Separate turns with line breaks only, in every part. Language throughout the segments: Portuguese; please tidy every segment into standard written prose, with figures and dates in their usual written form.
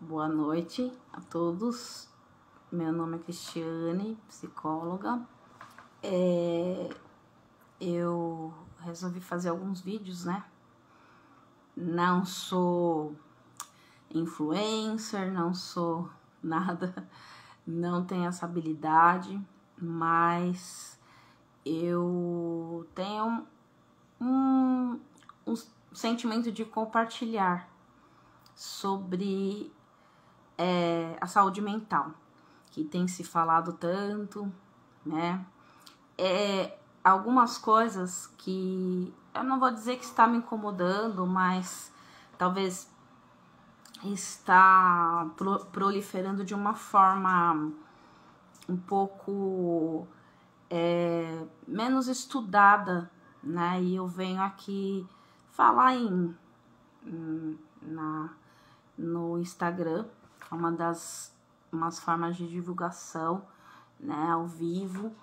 Boa noite a todos. Meu nome é Cristiane, psicóloga. Eu resolvi fazer alguns vídeos, né? Não sou influencer, não sou nada, não tenho essa habilidade, mas eu tenho um sentimento de compartilhar sobre a saúde mental, que tem se falado tanto, né? Algumas coisas que eu não vou dizer que está me incomodando, mas talvez está proliferando de uma forma um pouco menos estudada, né? E eu venho aqui falar no Instagram, umas formas de divulgação, né, ao vivo,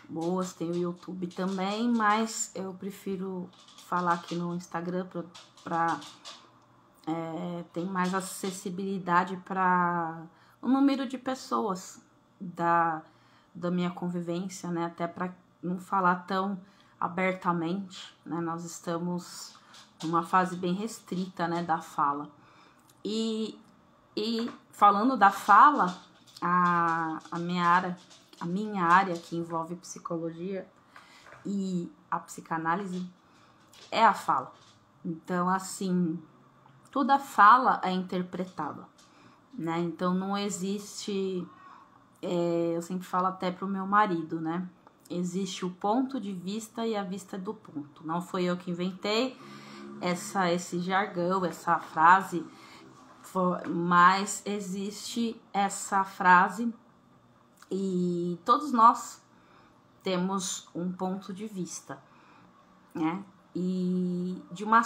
boas, tem o YouTube também, mas eu prefiro falar aqui no Instagram para ter mais acessibilidade para o número de pessoas da minha convivência, né, até para não falar tão abertamente, né, nós estamos numa fase bem restrita, né, da fala. E falando da fala, a minha área que envolve psicologia e a psicanálise é a fala. Então, assim, toda fala é interpretada, né? Então, não existe... eu sempre falo até pro meu marido, né? Existe o ponto de vista e a vista do ponto. Não foi eu que inventei esse jargão, essa frase... mas existe essa frase e todos nós temos um ponto de vista, né? E de uma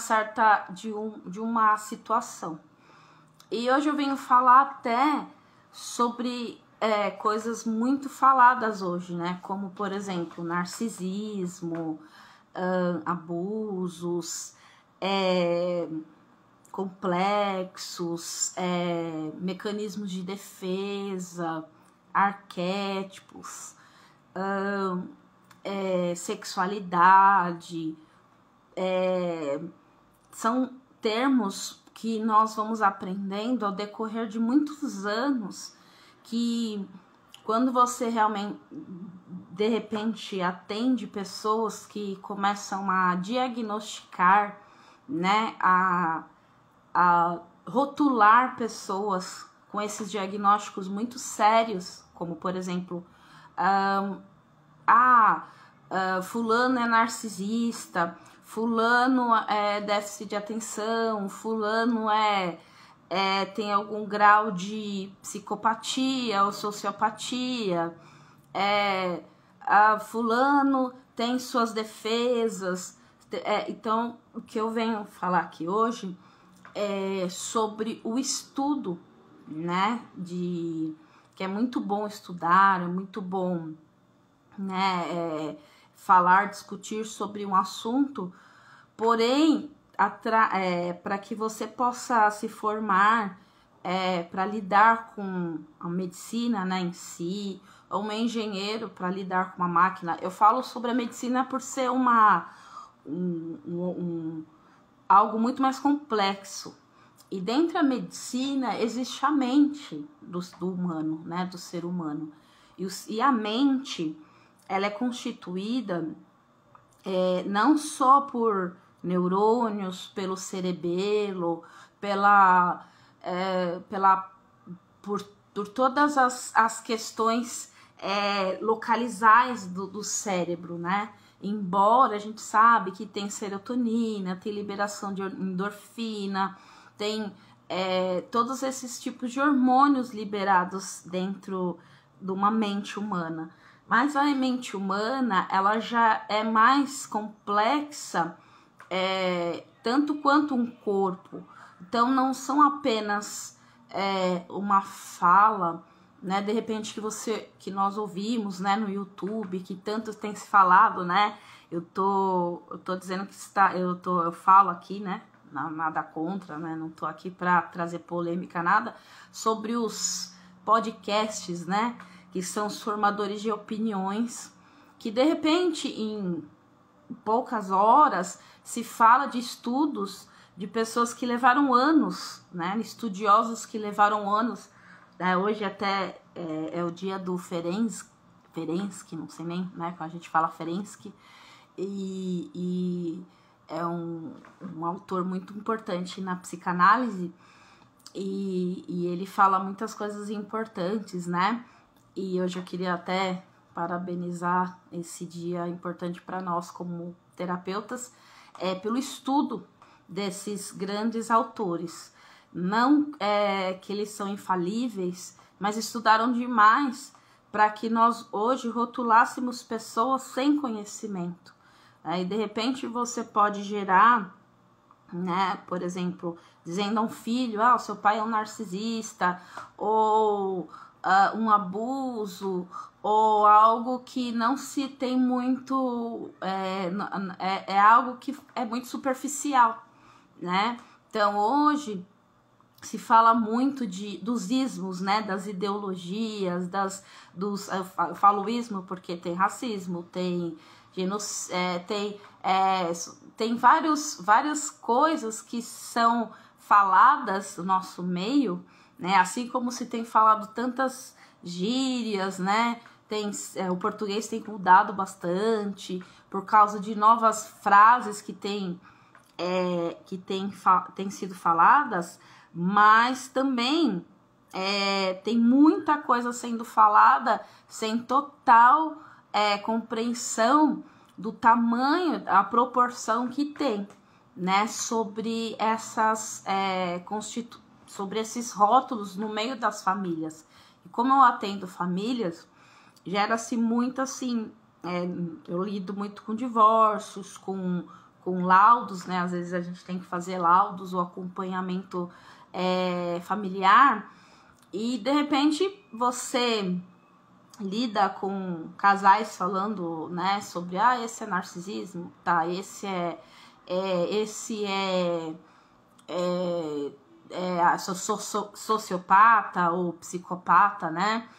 situação. E hoje eu venho falar até sobre coisas muito faladas hoje, né? Como, por exemplo, narcisismo, abusos, complexos, mecanismos de defesa, arquétipos, sexualidade, são termos que nós vamos aprendendo ao decorrer de muitos anos, que quando você realmente, de repente, atende pessoas que começam a diagnosticar, né, a rotular pessoas com esses diagnósticos muito sérios, como, por exemplo, fulano é narcisista, fulano é déficit de atenção, fulano tem algum grau de psicopatia ou sociopatia, fulano tem suas defesas. Então, o que eu venho falar aqui hoje é sobre o estudo, né, que é muito bom estudar, é muito bom, né, falar, discutir sobre um assunto, porém, para que você possa se formar, para lidar com a medicina, né, em si, ou um engenheiro para lidar com uma máquina. Eu falo sobre a medicina por ser algo muito mais complexo. E dentro da medicina existe a mente do humano, né, do ser humano. E a mente, ela é constituída não só por neurônios, pelo cerebelo, por todas as questões localizais do cérebro, né? Embora a gente sabe que tem serotonina, tem liberação de endorfina, tem todos esses tipos de hormônios liberados dentro de uma mente humana. Mas a mente humana, ela já é mais complexa, tanto quanto um corpo. Então, não são apenas uma fala, né, de repente que nós ouvimos, né, no YouTube, que tanto tem se falado, né? Eu tô dizendo que eu falo aqui, né, nada contra, né? Não tô aqui para trazer polêmica, nada, sobre os podcasts, né? Que são os formadores de opiniões, que de repente, em poucas horas, se fala de estudos de pessoas que levaram anos, né? Estudiosos que levaram anos. Hoje até é o dia do Ferenczi, não sei nem, né? Quando a gente fala Ferenczi, e é um autor muito importante na psicanálise, e ele fala muitas coisas importantes, né? E hoje eu queria até parabenizar esse dia importante para nós como terapeutas, pelo estudo desses grandes autores. Não que eles são infalíveis, mas estudaram demais para que nós hoje rotulássemos pessoas sem conhecimento. E de repente você pode gerar, né, por exemplo, dizendo a um filho, o seu pai é um narcisista, ou um abuso, ou algo que não se tem muito, é algo que é muito superficial, né? Então hoje se fala muito dos ismos, né, das ideologias, eu falo ismo porque tem racismo, tem tem várias coisas que são faladas no nosso meio, né, assim como se tem falado tantas gírias, né, o português tem mudado bastante por causa de novas frases que têm sido faladas, mas também tem muita coisa sendo falada sem total compreensão do tamanho, a proporção que tem, né, sobre sobre esses rótulos no meio das famílias. E como eu atendo famílias, gera-se muito assim, eu lido muito com divórcios, com laudos, né? Às vezes a gente tem que fazer laudos, o acompanhamento familiar, e de repente você lida com casais falando, né, sobre esse é narcisismo, tá? Esse sociopata ou psicopata, né?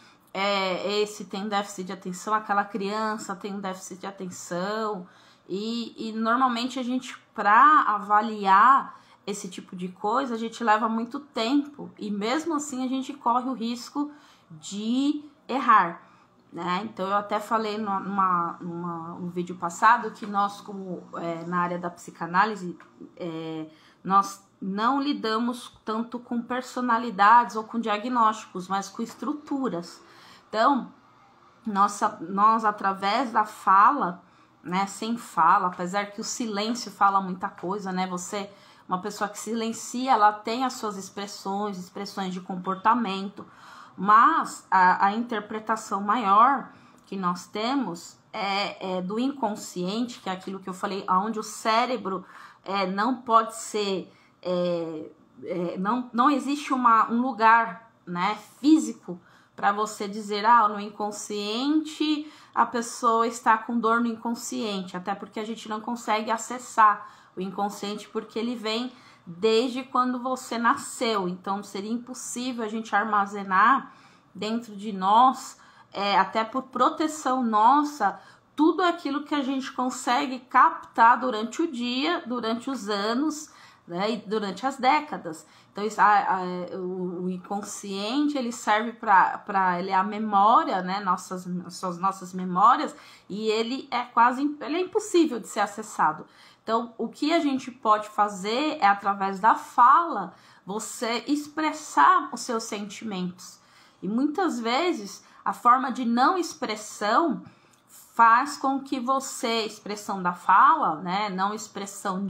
Esse tem déficit de atenção, aquela criança tem um déficit de atenção, e normalmente a gente, para avaliar esse tipo de coisa, a gente leva muito tempo, e mesmo assim a gente corre o risco de errar, né? Então eu até falei num vídeo passado que nós, como na área da psicanálise, nós não lidamos tanto com personalidades ou com diagnósticos, mas com estruturas. Então, nós através da fala, né, sem fala, apesar que o silêncio fala muita coisa, né, uma pessoa que silencia, ela tem as suas expressões de comportamento, mas a interpretação maior que nós temos é do inconsciente, que é aquilo que eu falei, onde o cérebro não pode ser, não existe um lugar, né, físico para você dizer, no inconsciente a pessoa está com dor no inconsciente, até porque a gente não consegue acessar o inconsciente, porque ele vem desde quando você nasceu, então seria impossível a gente armazenar dentro de nós, até por proteção nossa, tudo aquilo que a gente consegue captar durante o dia, durante os anos, né, e durante as décadas. Então o inconsciente, ele serve ele é a memória, né, nossas memórias, e ele é impossível de ser acessado. Então o que a gente pode fazer é, através da fala, você expressar os seus sentimentos, e muitas vezes a forma de não expressão faz com que você, expressão da fala, né, não expressão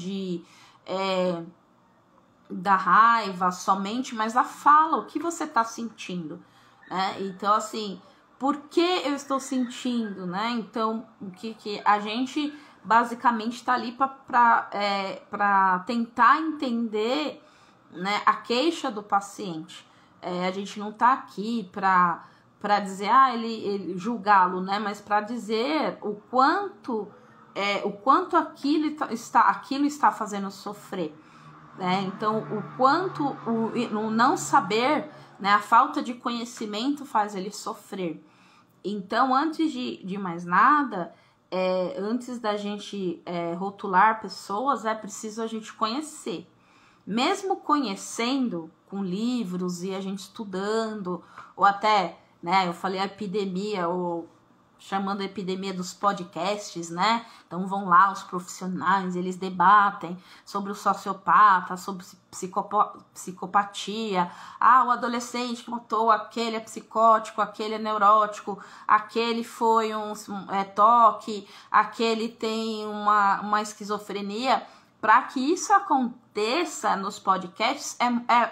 da raiva somente, mas a fala, o que você está sentindo, né? Então, assim, por que eu estou sentindo, né? Então, o que a gente basicamente está ali para tentar entender, né, a queixa do paciente. A gente não está aqui para dizer, ele julgá-lo, né? Mas para dizer o quanto aquilo está fazendo sofrer. né? Então, o quanto o não saber, né, a falta de conhecimento faz ele sofrer. Então, antes de mais nada, antes da gente rotular pessoas, é preciso a gente conhecer. Mesmo conhecendo com livros e a gente estudando, ou até, né, eu falei a epidemia, ou chamando a epidemia dos podcasts, né? Então vão lá os profissionais, eles debatem sobre o sociopata, sobre psicopatia. O adolescente que matou, aquele é psicótico, aquele é neurótico, aquele foi um toque, aquele tem uma esquizofrenia. Para que isso aconteça nos podcasts,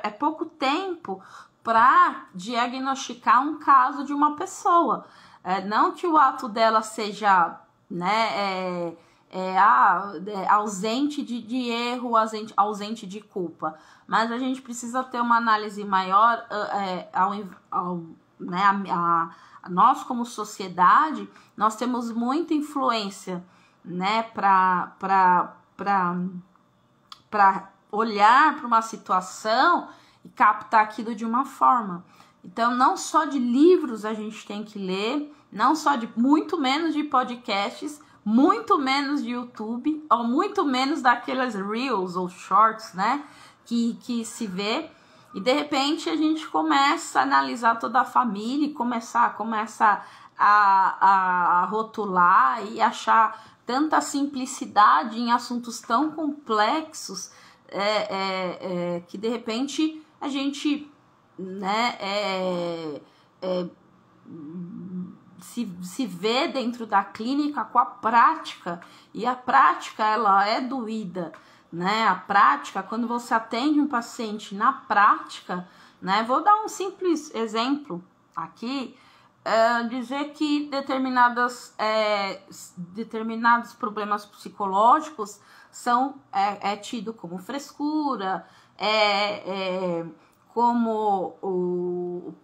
é pouco tempo para diagnosticar um caso de uma pessoa. Não que o ato dela seja, né, ausente de erro, ausente de culpa, mas a gente precisa ter uma análise maior, nós como sociedade, nós temos muita influência, né, para olhar para uma situação e captar aquilo de uma forma. Então, não só de livros a gente tem que ler, não só muito menos de podcasts, muito menos de YouTube, ou muito menos daquelas Reels ou Shorts, né, que se vê, e de repente a gente começa a analisar toda a família e começa a rotular e achar tanta simplicidade em assuntos tão complexos, que de repente a gente, né, se vê dentro da clínica com a prática, e a prática ela é doída, né? A prática, quando você atende um paciente na prática, né? Vou dar um simples exemplo aqui, dizer que determinados problemas psicológicos são tido como frescura, como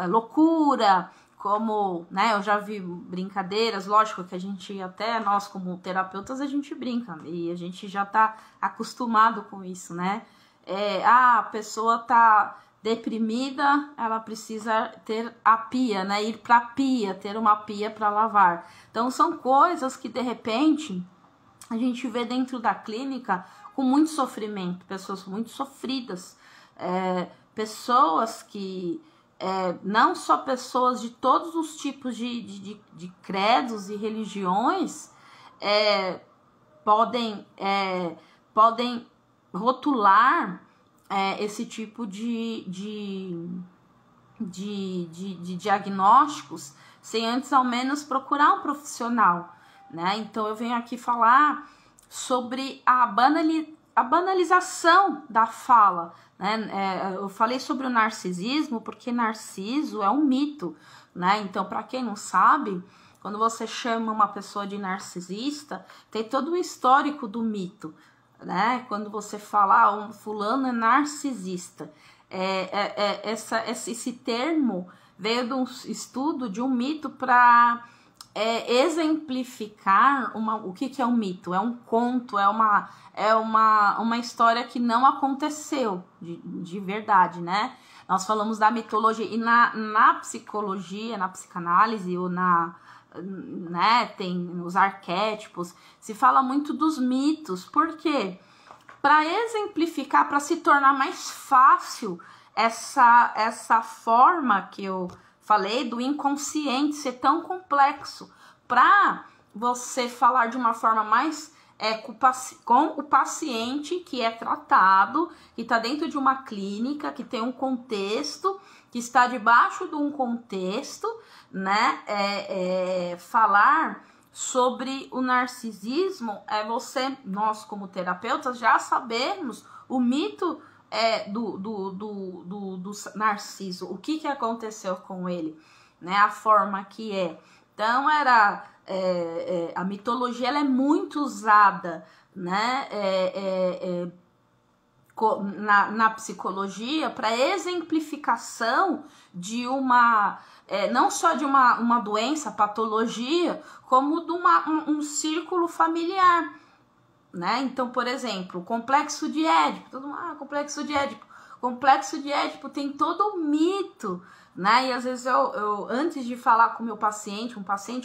loucura, como, né, eu já vi brincadeiras, lógico que a gente, até nós como terapeutas, a gente brinca, e a gente já tá acostumado com isso, né, a pessoa tá deprimida, ela precisa ter a pia, né, ir pra pia, ter uma pia para lavar. Então são coisas que de repente a gente vê dentro da clínica com muito sofrimento, pessoas muito sofridas, pessoas que, não só pessoas de todos os tipos de credos e religiões, podem rotular esse tipo de diagnósticos sem antes ao menos procurar um profissional, né? Então eu venho aqui falar sobre a banalização da fala, né? Eu falei sobre o narcisismo porque Narciso é um mito, né? Então, para quem não sabe, quando você chama uma pessoa de narcisista, tem todo o histórico do mito, né? Quando você fala, um fulano é narcisista, esse termo veio de um estudo de um mito para exemplificar o que é um mito. É um conto, é uma história que não aconteceu de verdade, né? Nós falamos da mitologia, e na psicologia, na psicanálise, ou né, tem os arquétipos, se fala muito dos mitos. Por quê? Para exemplificar, para se tornar mais fácil essa forma que eu falei do inconsciente ser tão complexo, para você falar de uma forma mais com o paciente que é tratado, que está dentro de uma clínica, que tem um contexto, que está debaixo de um contexto, né? Falar sobre o narcisismo nós como terapeutas já sabemos o mito do Narciso, o que aconteceu com ele, né? A forma que é. Então a mitologia ela é muito usada, né? Na psicologia para exemplificação de não só de uma doença, patologia, como de um círculo familiar, né? Então, por exemplo, o complexo de Édipo, todo mundo, complexo de Édipo. Complexo de Édipo tem todo um mito, né? E às vezes eu antes de falar com o meu paciente,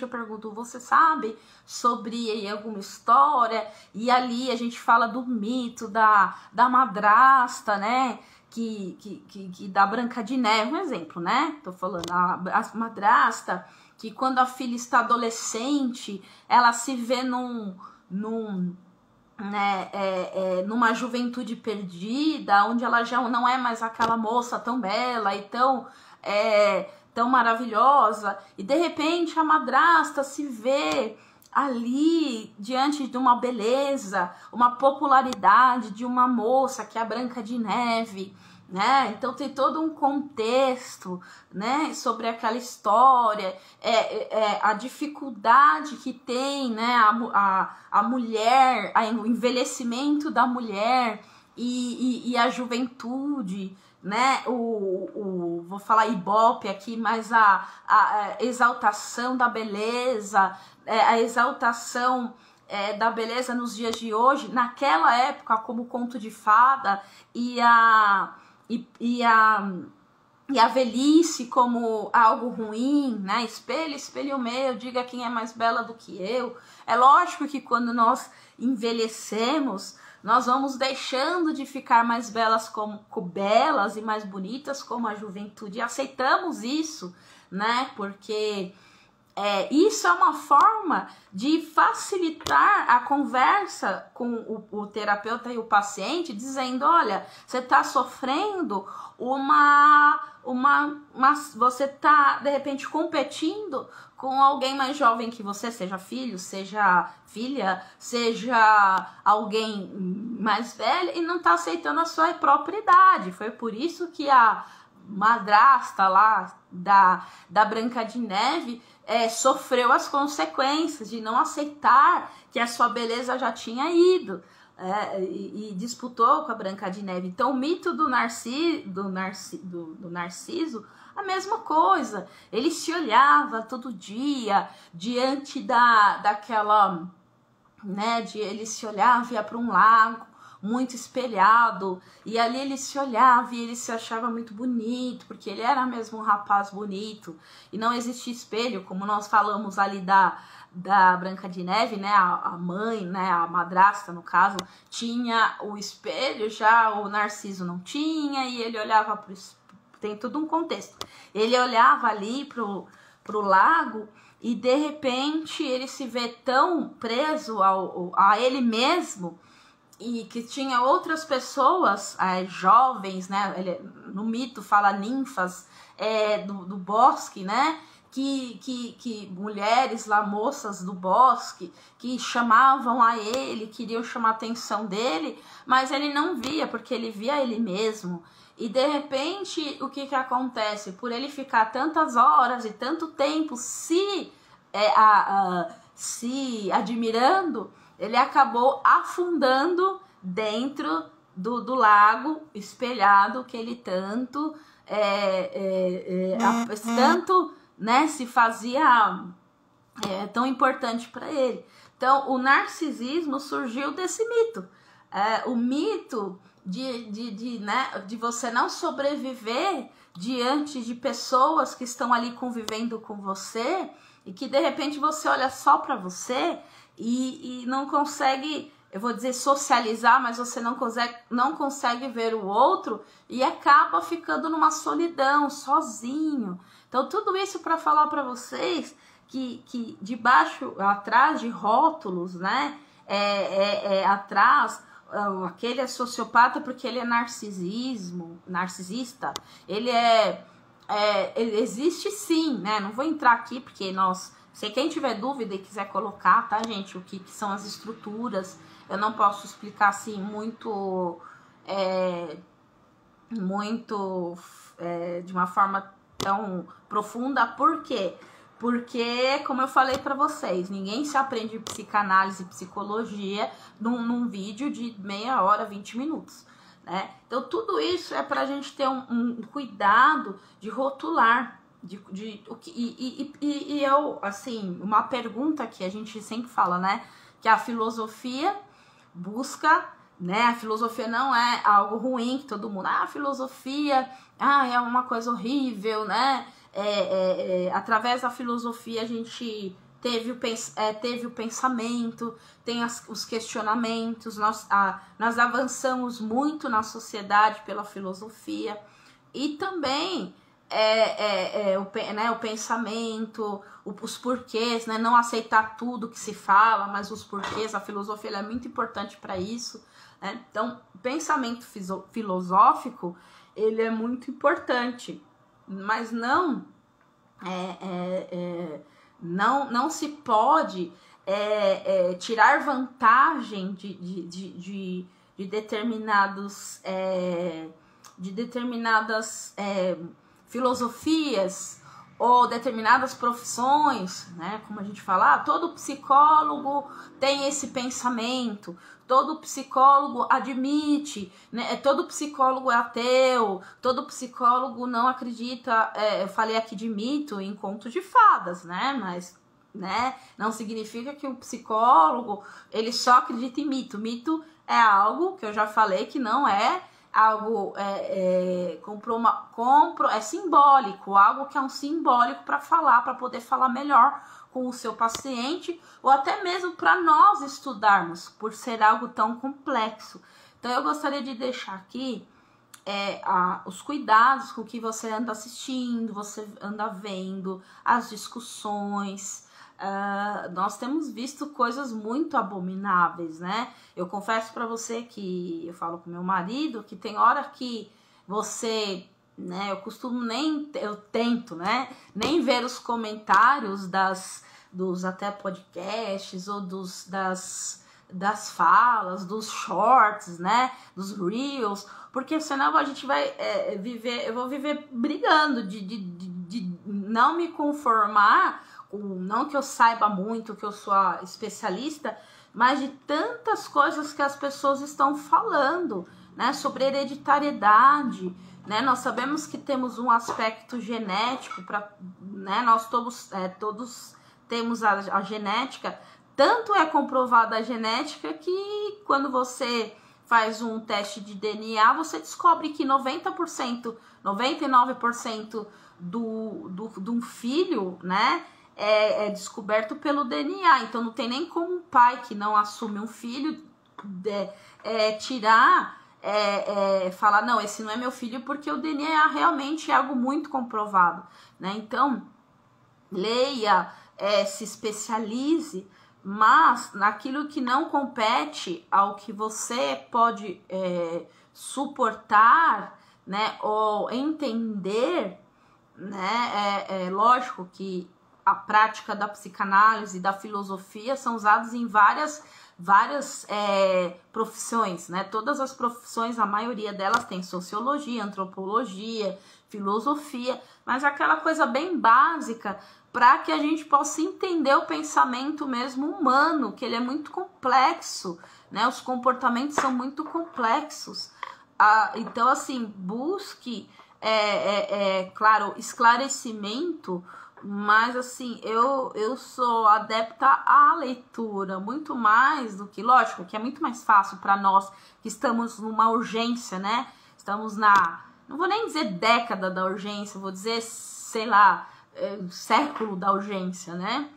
eu pergunto, você sabe sobre alguma história? E ali a gente fala do mito da madrasta, né? Que da Branca de Neve, um exemplo, né? Tô falando, a madrasta, que quando a filha está adolescente, ela se vê numa juventude perdida, onde ela já não é mais aquela moça tão bela e tão maravilhosa, e de repente a madrasta se vê ali diante de uma beleza, uma popularidade de uma moça que é a Branca de Neve, né? Então tem todo um contexto, né, sobre aquela história, a dificuldade que tem, né, a mulher, o envelhecimento da mulher e a juventude, né, vou falar Ibope aqui, mas a exaltação da beleza, a exaltação da beleza nos dias de hoje, naquela época como conto de fada e a velhice como algo ruim, né? Espelho, espelho meu, diga quem é mais bela do que eu. É lógico que quando nós envelhecemos, nós vamos deixando de ficar mais belas belas e mais bonitas como a juventude. E aceitamos isso, né? Porque isso é uma forma de facilitar a conversa com o terapeuta e o paciente, dizendo, olha, você está sofrendo você está, de repente, competindo com alguém mais jovem que você, seja filho, seja filha, seja alguém mais velho, e não está aceitando a sua própria idade. Foi por isso que a madrasta lá da Branca de Neve sofreu as consequências de não aceitar que a sua beleza já tinha ido, e disputou com a Branca de Neve. Então o mito do Narciso, a mesma coisa, ele se olhava todo dia diante daquela, né, ele se olhava, ia para um lago muito espelhado, e ali ele se olhava e ele se achava muito bonito, porque ele era mesmo um rapaz bonito, e não existia espelho, como nós falamos ali da Branca de Neve, né, a mãe, né, a madrasta no caso, tinha o espelho, já o Narciso não tinha, e ele olhava pro tem todo um contexto, ele olhava ali pro lago, e de repente ele se vê tão preso a ele mesmo, e que tinha outras pessoas, jovens, né? No mito fala ninfas do bosque, né? Que mulheres lá, moças do bosque, que chamavam a ele, queriam chamar a atenção dele, mas ele não via, porque ele via ele mesmo. E de repente, o que acontece? Por ele ficar tantas horas e tanto tempo se admirando, ele acabou afundando dentro do lago espelhado que ele tanto, tanto, né, se fazia tão importante para ele. Então, o narcisismo surgiu desse mito. O mito de você não sobreviver diante de pessoas que estão ali convivendo com você e que de repente você olha só para você e não consegue, eu vou dizer socializar, mas você não consegue ver o outro e acaba ficando numa solidão, sozinho. Então tudo isso para falar para vocês que debaixo, atrás de rótulos, né, atrás, aquele é sociopata porque ele é narcisista, ele ele existe sim, né? Não vou entrar aqui porque se quem tiver dúvida e quiser colocar, tá, gente, o que são as estruturas, eu não posso explicar assim muito de uma forma tão profunda. Por quê? Porque, como eu falei para vocês, ninguém se aprende psicanálise e psicologia num vídeo de meia hora, 20 minutos. Né? Então, tudo isso é para a gente ter um cuidado de rotular. Eu, assim, uma pergunta que a gente sempre fala, né? Que a filosofia busca, né? A filosofia não é algo ruim, que todo mundo, a filosofia, é uma coisa horrível, né? Através da filosofia a gente teve o pensamento, tem os questionamentos, nós avançamos muito na sociedade pela filosofia, e também o pensamento, os porquês, né? Não aceitar tudo que se fala, mas os porquês, a filosofia ela é muito importante para isso, né? Então, o pensamento filosófico, ele é muito importante, mas não se pode tirar vantagem de determinadas filosofias ou determinadas profissões, né? Como a gente fala, todo psicólogo tem esse pensamento, todo psicólogo admite, né? Todo psicólogo é ateu, todo psicólogo não acredita, eu falei aqui de mito em conto de fadas, né? Mas, né, não significa que o psicólogo ele só acredita em mito. Mito é algo que eu já falei que não é algo simbólico, algo que é um simbólico para falar, para poder falar melhor com o seu paciente, ou até mesmo para nós estudarmos, por ser algo tão complexo. Então eu gostaria de deixar aqui os cuidados com que você anda assistindo, você anda vendo, as discussões. Nós temos visto coisas muito abomináveis, né? Eu confesso para você que eu falo com meu marido que tem hora que você, né? Eu tento, né? Nem ver os comentários dos até podcasts ou das falas, dos shorts, né? Dos reels, porque senão a gente vai eu vou viver brigando de não me conformar. Não que eu saiba muito, que eu sou a especialista, mas de tantas coisas que as pessoas estão falando, né, sobre hereditariedade, né? Nós sabemos que temos um aspecto genético, né, nós todos temos a genética, tanto é comprovada a genética que quando você faz um teste de DNA, você descobre que 90%, 99% de um filho, né, é descoberto pelo DNA. Então não tem nem como um pai que não assume um filho falar, não, esse não é meu filho, porque o DNA realmente é algo muito comprovado, né? Então leia, se especialize, mas naquilo que não compete ao que você pode suportar, né, ou entender, né? Lógico que a prática da psicanálise e da filosofia são usados em várias profissões, né? Todas as profissões, a maioria delas tem sociologia, antropologia, filosofia, mas aquela coisa bem básica para que a gente possa entender o pensamento mesmo humano, que ele é muito complexo, né? Os comportamentos são muito complexos. Então, assim, busque, claro, esclarecimento. Mas assim, eu sou adepta à leitura, muito mais do que, lógico, que é muito mais fácil para nós que estamos numa urgência, né? Estamos não vou nem dizer década da urgência, vou dizer, sei lá, século da urgência, né?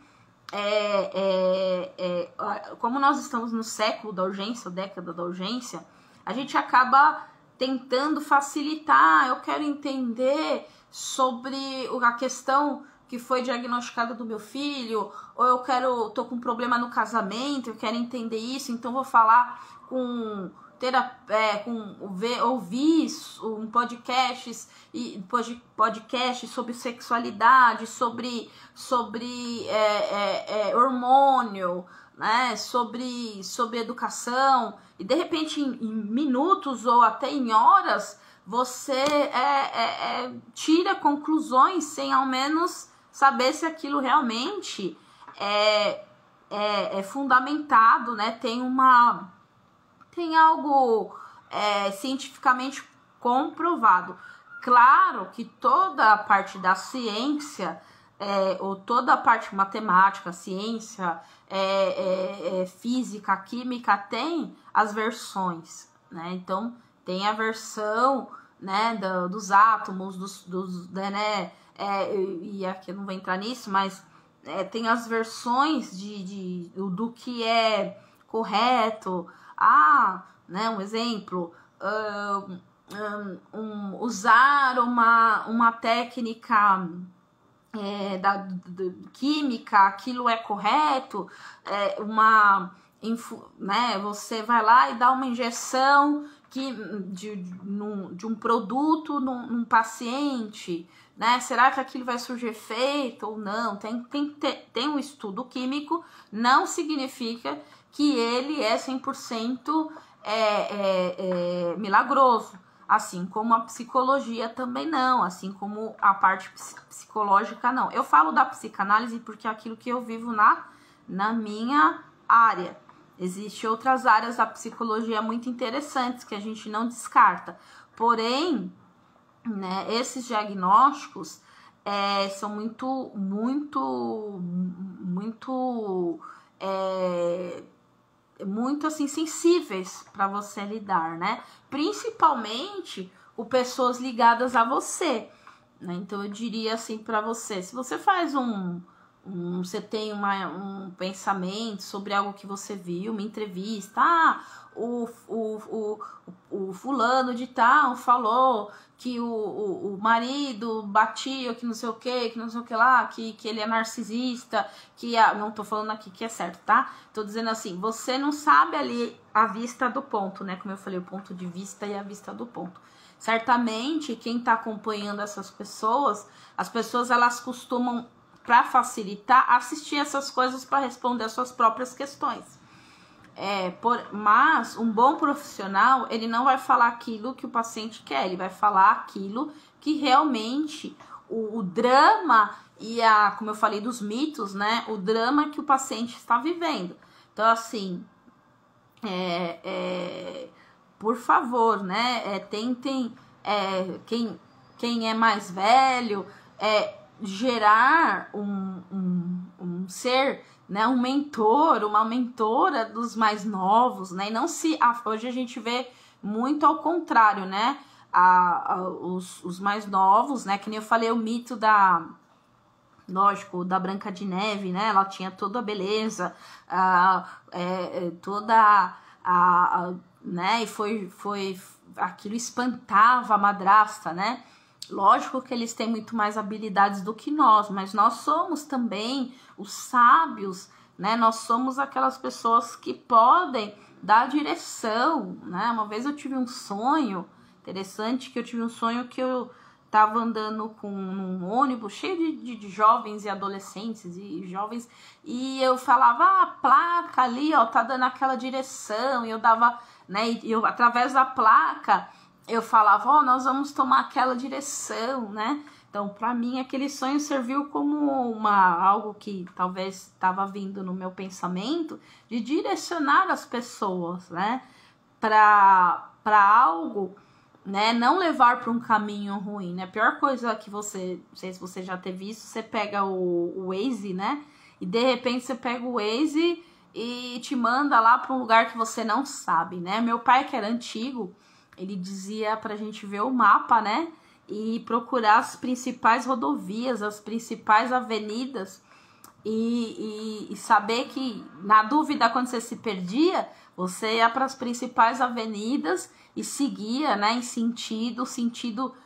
Como nós estamos no século da urgência, década da urgência, a gente acaba tentando facilitar. Eu quero entender sobre a questão que foi diagnosticada do meu filho, ou tô com um problema no casamento, eu quero entender isso, então vou falar ouvir um podcast sobre sexualidade, sobre hormônio, né, sobre educação, e de repente em minutos ou até em horas você tira conclusões sem ao menos saber se aquilo realmente é fundamentado, né? Tem algo cientificamente comprovado. Claro que toda a parte da ciência, ou toda a parte matemática, ciência, física, química, tem as versões, né? Então, tem a versão, né, dos átomos, né, e aqui eu não vou entrar nisso, mas tem as versões do que é correto. Né, um exemplo, usar uma técnica química, aquilo é correto, né, você vai lá e dá uma injeção de um produto num paciente, né? Será que aquilo vai surgir efeito ou não? Tem um estudo químico, não significa que ele é 100% milagroso. Assim como a psicologia também não, assim como a parte psicológica não. Eu falo da psicanálise porque é aquilo que eu vivo na minha área. Existem outras áreas da psicologia muito interessantes que a gente não descarta. Porém, né, esses diagnósticos são muito assim sensíveis para você lidar, né? Principalmente com pessoas ligadas a você, né? Então eu diria assim para você, se você faz você tem um pensamento sobre algo que você viu, uma entrevista, o fulano de tal falou que o marido batia, que não sei o que lá, que ele é narcisista, não tô falando aqui que é certo, tá? Tô dizendo assim, você não sabe ali a vista do ponto, né? Como eu falei, o ponto de vista e a vista do ponto. Certamente, quem tá acompanhando essas pessoas, as pessoas elas costumam, para facilitar, assistir essas coisas para responder as suas próprias questões. Mas um bom profissional, ele não vai falar aquilo que o paciente quer, ele vai falar aquilo que realmente o drama e como eu falei dos mitos, né? O drama que o paciente está vivendo. Então, assim, por favor, né? Tentem, quem é mais velho, gerar um ser, né, um mentor, uma mentora dos mais novos, né, e não hoje a gente vê muito ao contrário, né, os mais novos, né, que nem eu falei, o mito lógico, da Branca de Neve, né, ela tinha toda a beleza, né, e aquilo espantava a madrasta, né. Lógico que eles têm muito mais habilidades do que nós, mas nós somos também os sábios, né? Nós somos aquelas pessoas que podem dar direção, né? Uma vez eu tive um sonho interessante, que eu tava andando com um ônibus cheio de jovens e adolescentes e jovens, e eu falava, a placa ali, ó, tá dando aquela direção, e eu dava, né, e eu, através da placa, eu falava, nós vamos tomar aquela direção, né? Então, para mim, aquele sonho serviu como algo que talvez estava vindo no meu pensamento, de direcionar as pessoas, né? Para algo, né? Não levar para um caminho ruim, né? A pior coisa que não sei se você já teve isso, você pega o Waze, né? E de repente você pega o Waze e te manda lá para um lugar que você não sabe, né? Meu pai, que era antigo, ele dizia pra gente ver o mapa, né? E procurar as principais rodovias, as principais avenidas. E saber que, na dúvida, quando você se perdia, você ia para as principais avenidas e seguia, né? Em sentido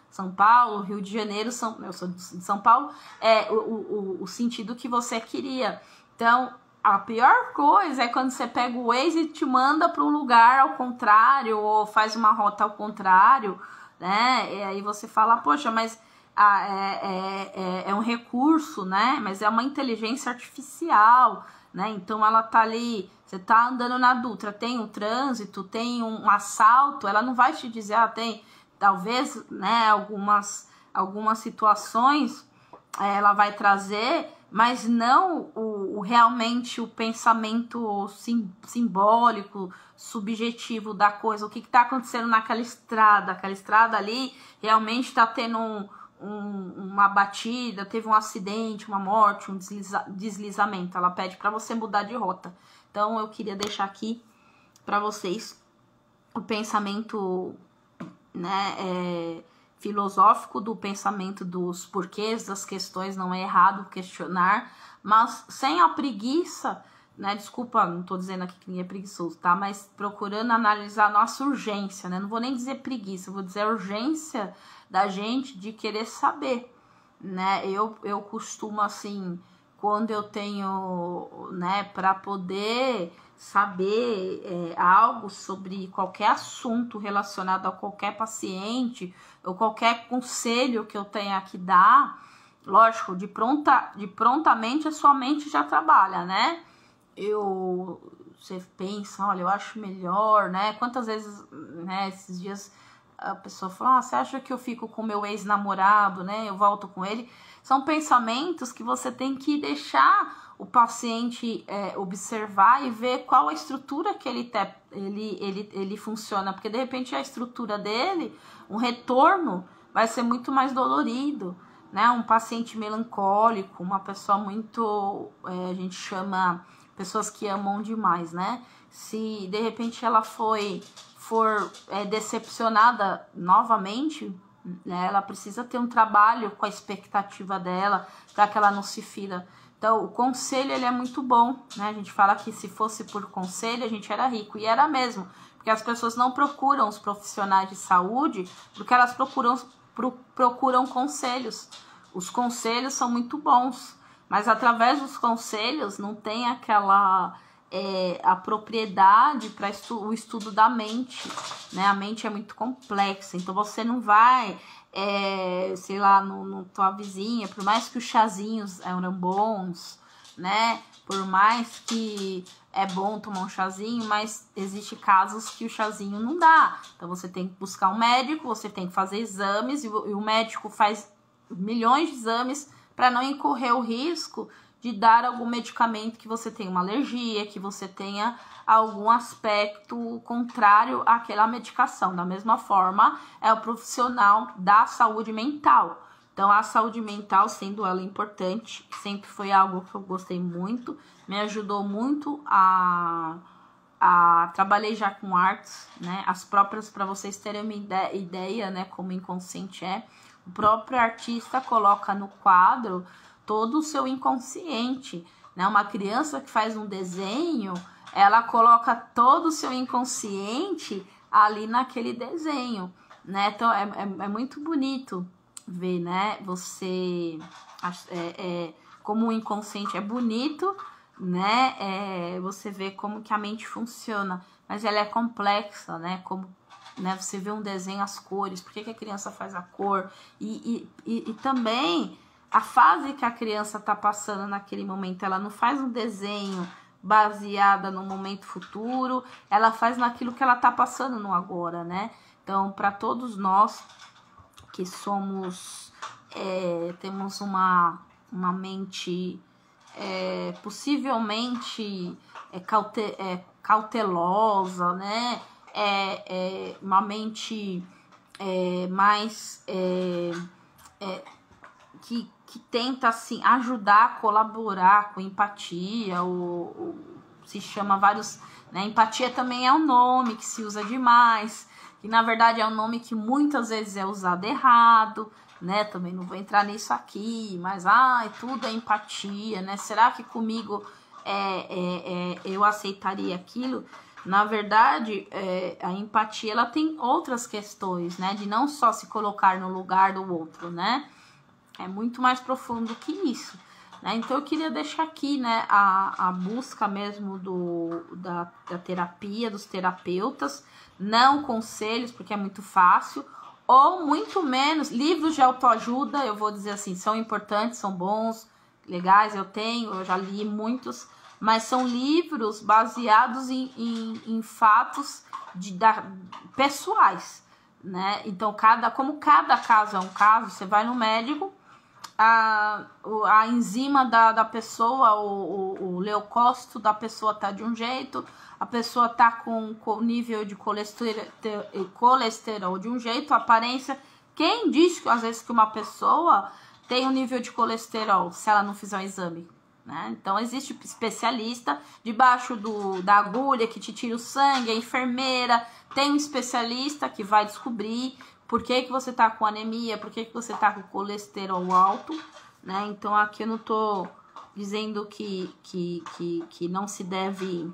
São Paulo, Rio de Janeiro, eu sou de São Paulo, o sentido que você queria. Então, a pior coisa é quando você pega o Waze e te manda para um lugar ao contrário, ou faz uma rota ao contrário, né? E aí você fala, poxa, mas é um recurso, né? Mas é uma inteligência artificial, né? Então ela tá ali, você tá andando na Dutra, tem um trânsito, tem um assalto, ela não vai te dizer, tem talvez, né, algumas situações ela vai trazer, mas não realmente o pensamento simbólico, subjetivo da coisa, o que está acontecendo naquela estrada. Aquela estrada ali realmente está tendo uma batida, teve um acidente, uma morte, um deslizamento. Ela pede para você mudar de rota. Então, eu queria deixar aqui para vocês o pensamento, né, filosófico do pensamento dos porquês das questões. Não é errado questionar, mas sem a preguiça, né? Desculpa, não tô dizendo aqui que ninguém é preguiçoso, tá? Mas procurando analisar a nossa urgência, né? Não vou nem dizer preguiça, vou dizer a urgência da gente de querer saber, né? Eu costumo, assim, quando eu tenho, né, para poder saber algo sobre qualquer assunto relacionado a qualquer paciente ou qualquer conselho que eu tenha que dar, lógico, de prontamente a sua mente já trabalha, né? Você pensa, olha, eu acho melhor, né? Quantas vezes, né, esses dias a pessoa fala, você acha que eu fico com meu ex-namorado, né? Eu volto com ele. São pensamentos que você tem que deixar o paciente observar e ver qual a estrutura que ele funciona. Porque, de repente, a estrutura dele, um retorno vai ser muito mais dolorido, né? Um paciente melancólico, uma pessoa muito, a gente chama pessoas que amam demais, né? Se de repente ela for decepcionada novamente, né, ela precisa ter um trabalho com a expectativa dela para que ela não se fira. Então, o conselho, ele é muito bom, né? A gente fala que se fosse por conselho, a gente era rico, e era mesmo, porque as pessoas não procuram os profissionais de saúde, porque elas procuram conselhos. Os conselhos são muito bons, mas através dos conselhos não tem aquela a propriedade para o estudo da mente, né? A mente é muito complexa, então você não vai, sei lá, no tua vizinha, por mais que os chazinhos eram bons, né? Por mais que é bom tomar um chazinho, mas existe casos que o chazinho não dá. Então você tem que buscar um médico, você tem que fazer exames, e o médico faz milhões de exames para não incorrer o risco de dar algum medicamento que você tenha uma alergia, que você tenha algum aspecto contrário àquela medicação. Da mesma forma, é o profissional da saúde mental. Então, a saúde mental, sendo ela importante, sempre foi algo que eu gostei muito, me ajudou muito trabalhei já com artes, né? As próprias, para vocês terem uma ideia, né, como o inconsciente é, o próprio artista coloca no quadro todo o seu inconsciente, né? Uma criança que faz um desenho, ela coloca todo o seu inconsciente ali naquele desenho, né? Então, é muito bonito ver, né? Você, como o inconsciente é bonito, né? Você vê como que a mente funciona, mas ela é complexa, né? Como, né, você vê um desenho, as cores, por que a criança faz a cor, e também a fase que a criança está passando naquele momento. Ela não faz um desenho baseada no momento futuro, ela faz naquilo que ela está passando no agora, né? Então, para todos nós que somos, temos uma mente possivelmente cautelosa, né? Uma mente mais que tenta, assim, ajudar, colaborar com empatia, ou se chama vários, né? Empatia também é um nome que se usa demais, que na verdade é um nome que muitas vezes é usado errado, né? Também não vou entrar nisso aqui, mas tudo é empatia, né? Será que comigo eu aceitaria aquilo? Na verdade, a empatia, ela tem outras questões, né? De não só se colocar no lugar do outro, né? É muito mais profundo que isso, né? Então, eu queria deixar aqui, né, a busca mesmo da terapia, dos terapeutas, não conselhos, porque é muito fácil, ou muito menos, livros de autoajuda, eu vou dizer assim, são importantes, são bons, legais, eu já li muitos, mas são livros baseados em fatos pessoais, né? Então, como cada caso é um caso, você vai no médico, a enzima da pessoa, o leucócito da pessoa tá de um jeito, a pessoa tá com nível de colesterol de um jeito, a aparência quem diz, às vezes, que uma pessoa tem um nível de colesterol se ela não fizer um exame? Né? Então, existe especialista debaixo da agulha que te tira o sangue, a enfermeira, tem um especialista que vai descobrir por que você tá com anemia, por que você tá com colesterol alto, né? Então, aqui eu não tô dizendo que não se deve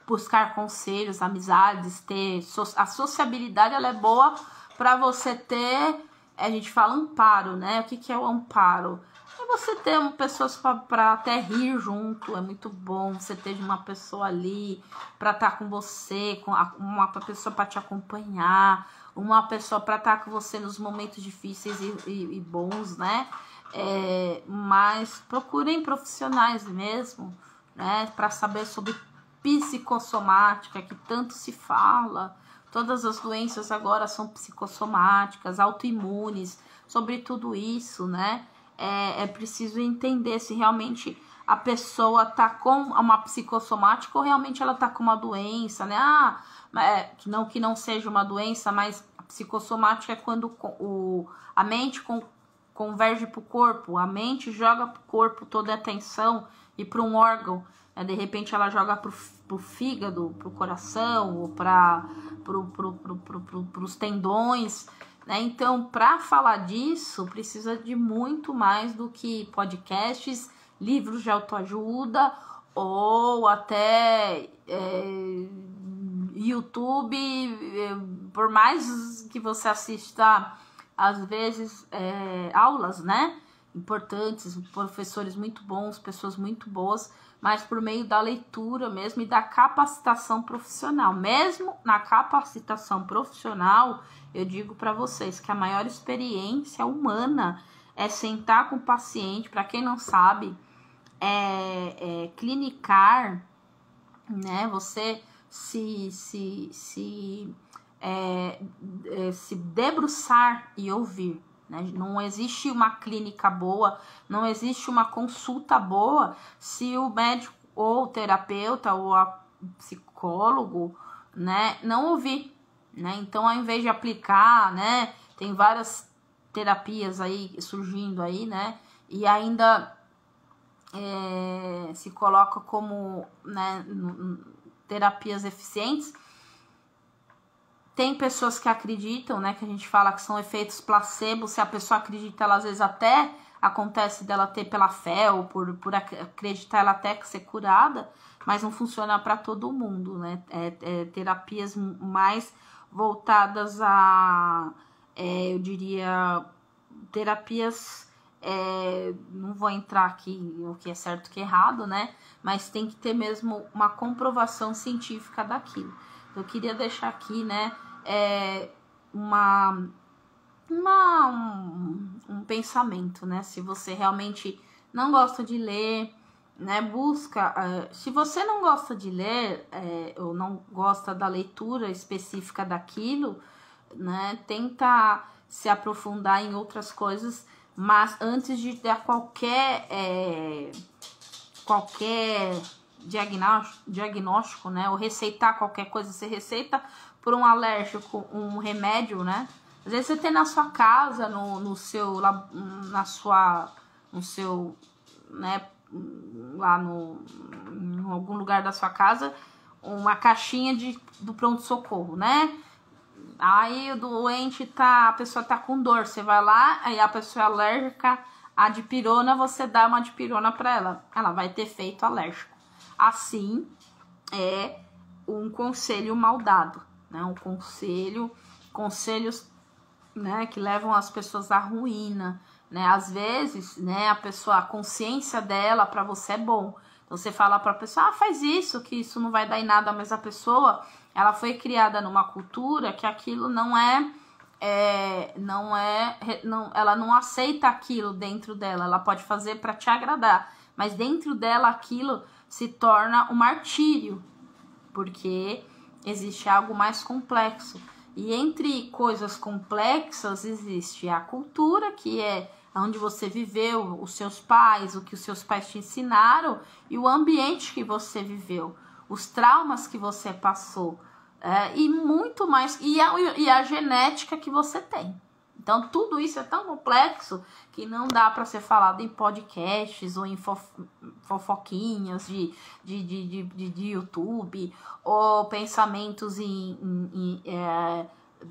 buscar conselhos, amizades, ter a sociabilidade, ela é boa para você ter, a gente fala amparo, né? O que é o amparo? É você ter pessoas para até rir junto, é muito bom você ter uma pessoa ali para estar com você, uma pessoa para te acompanhar, uma pessoa para estar com você nos momentos difíceis e bons, né? Mas procurem profissionais mesmo, né? Para saber sobre psicossomática, que tanto se fala. Todas as doenças agora são psicossomáticas, autoimunes, sobre tudo isso, né? É preciso entender se realmente a pessoa tá com uma psicossomática ou realmente ela tá com uma doença, né? Não que não seja uma doença, mas a psicossomática é quando a mente converge para o corpo, a mente joga para o corpo toda a atenção e para um órgão, né? De repente ela joga para o fígado, para o coração, ou para os tendões, né? Então, para falar disso, precisa de muito mais do que podcasts, livros de autoajuda ou até YouTube. Por mais que você assista, às vezes, aulas, né? Importantes, professores muito bons, pessoas muito boas, mas por meio da leitura mesmo e da capacitação profissional. Mesmo na capacitação profissional, eu digo para vocês que a maior experiência humana é sentar com o paciente. Para quem não sabe, clinicar, né? Você se debruçar e ouvir. Né? Não existe uma clínica boa, não existe uma consulta boa se o médico ou o terapeuta ou a psicólogo, né, não ouvir. Né? Então, ao invés de aplicar, né, tem várias terapias aí surgindo aí, né, e ainda se coloca como, né, terapias eficientes. Tem pessoas que acreditam, né, que a gente fala que são efeitos placebo. Se a pessoa acredita, ela às vezes até acontece dela ter pela fé ou por acreditar, ela até ser curada, mas não funciona para todo mundo, né? Terapias mais voltadas a, eu diria, terapias, não vou entrar aqui o que é certo e o que é errado, né? Mas tem que ter mesmo uma comprovação científica daquilo. Eu queria deixar aqui, né, um pensamento, né? Se você realmente não gosta de ler, né, busca. Se você não gosta de ler, ou não gosta da leitura específica daquilo, né, tenta se aprofundar em outras coisas, mas antes de dar qualquer diagnóstico, né, ou receitar qualquer coisa, você receita por um alérgico, um remédio, né? Às vezes você tem na sua casa, no seu, né, lá em algum lugar da sua casa, uma caixinha do pronto-socorro, né? Aí o doente a pessoa tá com dor, você vai lá, aí a pessoa é alérgica à dipirona, você dá uma dipirona para ela vai ter efeito alérgico. Assim, é um conselho mal dado, né? Conselhos, né, que levam as pessoas à ruína, né? Às vezes, né, a consciência dela para você é bom. Então você fala para a pessoa, faz isso, que isso não vai dar em nada, mas a pessoa, ela foi criada numa cultura que aquilo ela não aceita aquilo dentro dela. Ela pode fazer para te agradar, mas dentro dela aquilo se torna um martírio, porque existe algo mais complexo. E entre coisas complexas existe a cultura, que é onde você viveu, os seus pais, o que os seus pais te ensinaram, e o ambiente que você viveu, os traumas que você passou, e muito mais, e a genética que você tem. Então, tudo isso é tão complexo que não dá para ser falado em podcasts ou em fofoquinhas de YouTube, ou pensamentos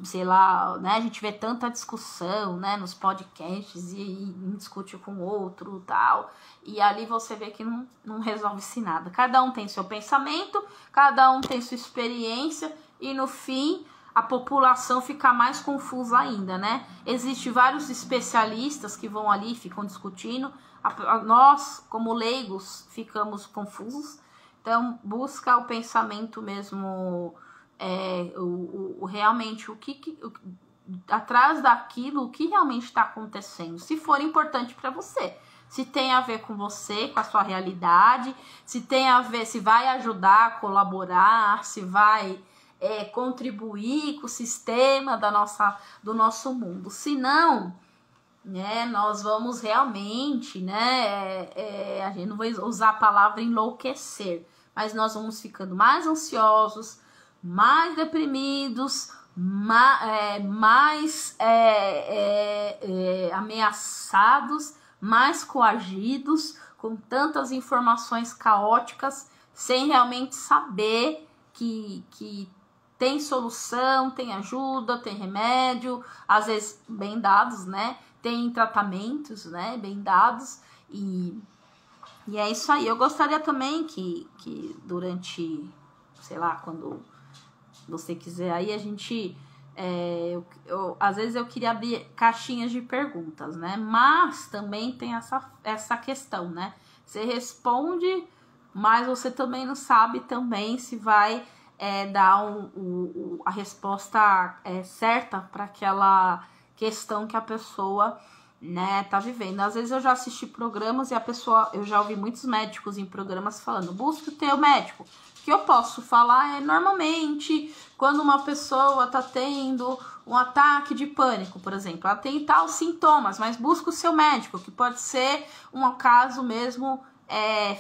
sei lá, né? A gente vê tanta discussão, né, nos podcasts e um discute com o outro e tal. E ali você vê que não resolve-se nada. Cada um tem seu pensamento, cada um tem sua experiência e no fim a população fica mais confusa ainda, né? Existem vários especialistas que vão ali e ficam discutindo. Nós, como leigos, ficamos confusos. Então, busca o pensamento mesmo, realmente, atrás daquilo, o que realmente está acontecendo. Se for importante para você. Se tem a ver com você, com a sua realidade. Se tem a ver, se vai ajudar, colaborar, se vai... contribuir com o sistema do nosso mundo. Se não, né, nós vamos realmente, né, a gente não vai usar a palavra enlouquecer, mas nós vamos ficando mais ansiosos, mais deprimidos, mais ameaçados, mais coagidos, com tantas informações caóticas, sem realmente saber que tem solução, tem ajuda, tem remédio, às vezes bem dados, né? Tem tratamentos, né? Bem dados. E é isso aí. Eu gostaria também que durante, sei lá, quando você quiser aí, a gente... às vezes eu queria abrir caixinhas de perguntas, né? Mas também tem essa questão, né? Você responde, mas você também não sabe também se vai... dar a resposta certa para aquela questão que a pessoa, né, tá vivendo. Às vezes eu já assisti programas e eu já ouvi muitos médicos em programas falando, busque o teu médico. O que eu posso falar normalmente, quando uma pessoa tá tendo um ataque de pânico, por exemplo, ela tem tal sintomas, mas busca o seu médico, que pode ser um caso mesmo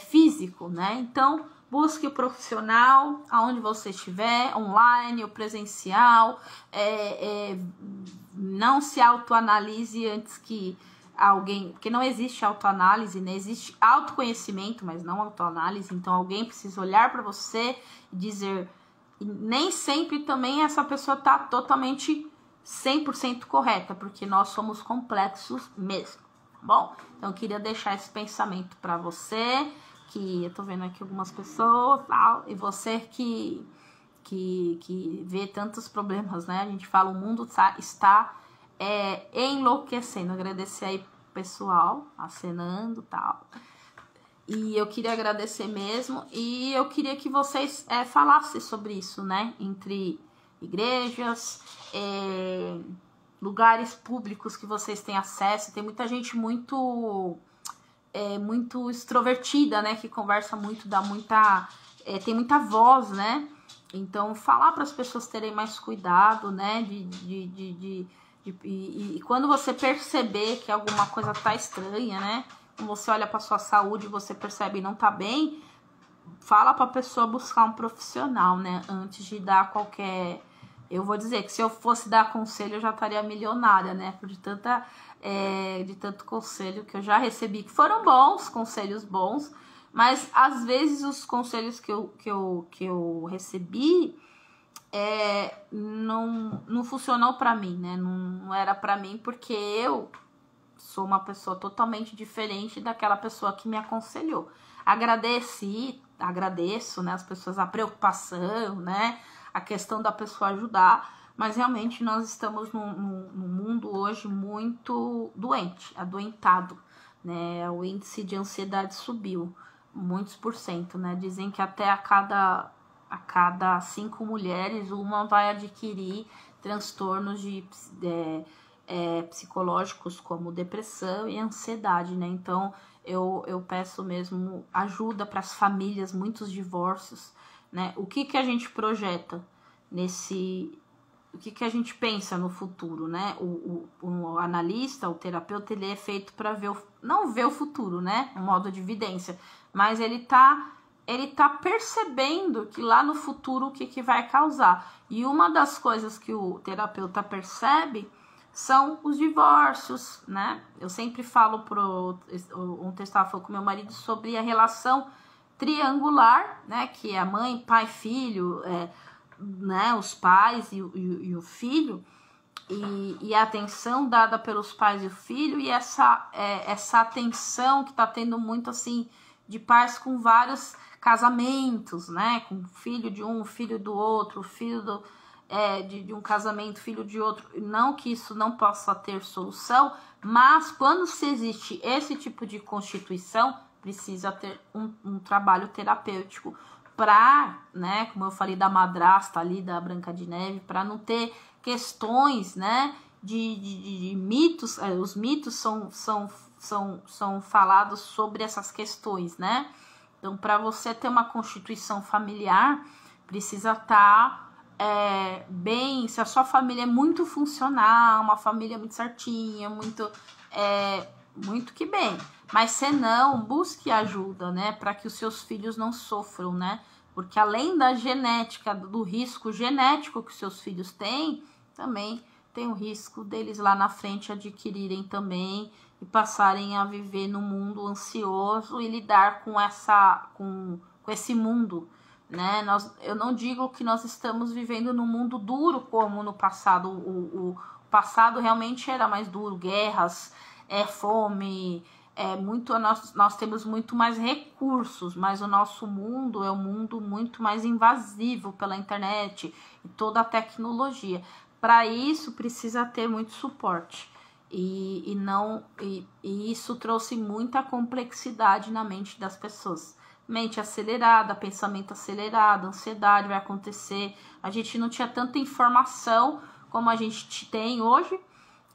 físico, né? Então, busque o profissional aonde você estiver, online ou presencial. Não se autoanalise antes que alguém... Porque não existe autoanálise, né? Existe autoconhecimento, mas não autoanálise. Então, alguém precisa olhar para você e dizer... E nem sempre também essa pessoa está totalmente 100% correta, porque nós somos complexos mesmo. Bom, então eu queria deixar esse pensamento para você... que eu tô vendo aqui algumas pessoas, tal, e você que vê tantos problemas, né? A gente fala, o mundo está enlouquecendo. Agradecer aí pro pessoal, acenando, tal. E eu queria agradecer mesmo, e eu queria que vocês falassem sobre isso, né? Entre igrejas, lugares públicos que vocês têm acesso. Tem muita gente muito extrovertida, né, que conversa muito, tem muita voz, né, então falar para as pessoas terem mais cuidado, né, e quando você perceber que alguma coisa tá estranha, né, quando você olha para sua saúde e você percebe que não tá bem, fala para a pessoa buscar um profissional, né, antes de dar qualquer... Eu vou dizer que se eu fosse dar conselho, eu já estaria milionária, né, de tanto conselho que eu já recebi, que foram bons, conselhos bons, mas às vezes os conselhos que eu recebi não funcionou para mim, né? Não era para mim, porque eu sou uma pessoa totalmente diferente daquela pessoa que me aconselhou. Agradeço, né, as pessoas, a preocupação, né, a questão da pessoa ajudar, mas realmente nós estamos num mundo hoje muito doente, adoentado, né? O índice de ansiedade subiu muitos %, né? Dizem que até a cada 5 mulheres, uma vai adquirir transtornos psicológicos como depressão e ansiedade, né? Então eu peço mesmo ajuda para as famílias, muitos divórcios, né? O que a gente projeta o que a gente pensa no futuro, né? O analista, o terapeuta, ele é feito para não ver o futuro, né? Um modo de evidência, mas ele tá ele tá percebendo que lá no futuro o que vai causar. E uma das coisas que o terapeuta percebe são os divórcios, né? Eu sempre falo ontem eu estava falando com meu marido sobre a relação triangular, né? Que é a mãe, pai, filho, né? Os pais e o filho. E a atenção dada pelos pais e o filho, e essa atenção que tá tendo muito, assim, de pais com vários casamentos, né, com filho de um, filho do outro, filho de um casamento, filho de outro. Não que isso não possa ter solução, mas quando se existe esse tipo de constituição, precisa ter um trabalho terapêutico para, né, como eu falei da madrasta ali, da Branca de Neve, para não ter questões, né, de mitos. Os mitos são falados sobre essas questões, né? Então, para você ter uma constituição familiar, precisa estar bem. Se a sua família é muito funcional, uma família muito certinha, muito que bem. Mas se não, busque ajuda, né? Para que os seus filhos não sofram, né? Porque além da genética, do risco genético que os seus filhos têm, também tem o risco deles lá na frente adquirirem também e passarem a viver no mundo ansioso e lidar com esse mundo, né? Eu não digo que nós estamos vivendo num mundo duro como no passado. O passado realmente era mais duro, guerras, fome, nós temos muito mais recursos, mas o nosso mundo é um mundo muito mais invasivo pela internet e toda a tecnologia. Para isso precisa ter muito suporte. E isso trouxe muita complexidade na mente das pessoas. Mente acelerada, pensamento acelerado, ansiedade vai acontecer. A gente não tinha tanta informação como a gente tem hoje.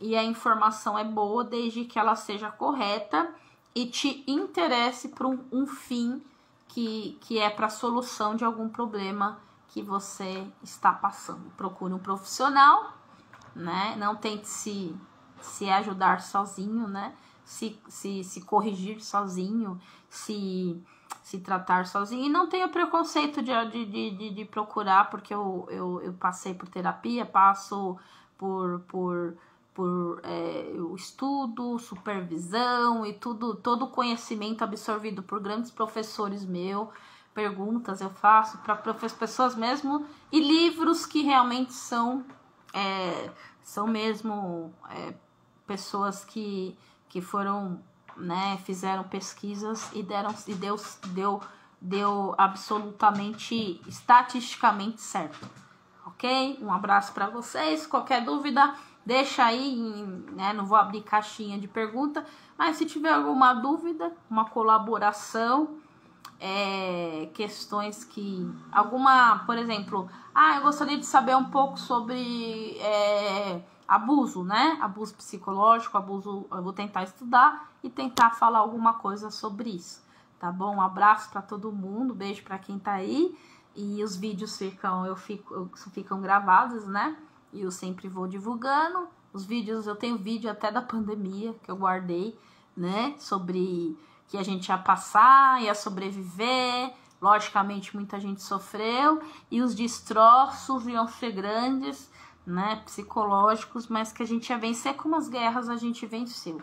E a informação é boa desde que ela seja correta e te interesse para um fim que é para a solução de algum problema que você está passando. Procure um profissional, né? Não tente se ajudar sozinho, né? Se corrigir sozinho, se tratar sozinho. E não tenha preconceito de procurar, porque eu passei por terapia, passo por o estudo, supervisão e todo o conhecimento absorvido por grandes professores meus. Perguntas eu faço para pessoas mesmo, e livros que realmente são mesmo pessoas que foram, né, fizeram pesquisas e deu absolutamente, estatisticamente certo, ok? Um abraço para vocês. Qualquer dúvida, deixa aí, né? Não vou abrir caixinha de pergunta, mas se tiver alguma dúvida, uma colaboração, questões que por exemplo, eu gostaria de saber um pouco sobre abuso, né? Abuso psicológico, eu vou tentar estudar e tentar falar alguma coisa sobre isso, tá bom? Um abraço para todo mundo, beijo para quem tá aí, e os vídeos ficam gravados, né? E eu sempre vou divulgando os vídeos. Eu tenho vídeo até da pandemia que eu guardei, né? Sobre que a gente ia passar, ia sobreviver. Logicamente, muita gente sofreu e os destroços iam ser grandes, né? Psicológicos, mas que a gente ia vencer. Como as guerras a gente venceu,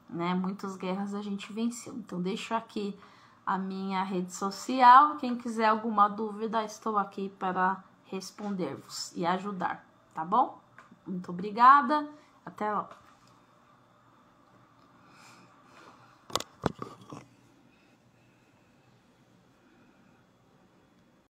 né? Muitas guerras a gente venceu. Então, deixo aqui a minha rede social. Quem quiser alguma dúvida, estou aqui para responder-vos e ajudar, tá bom? Muito obrigada. Até logo.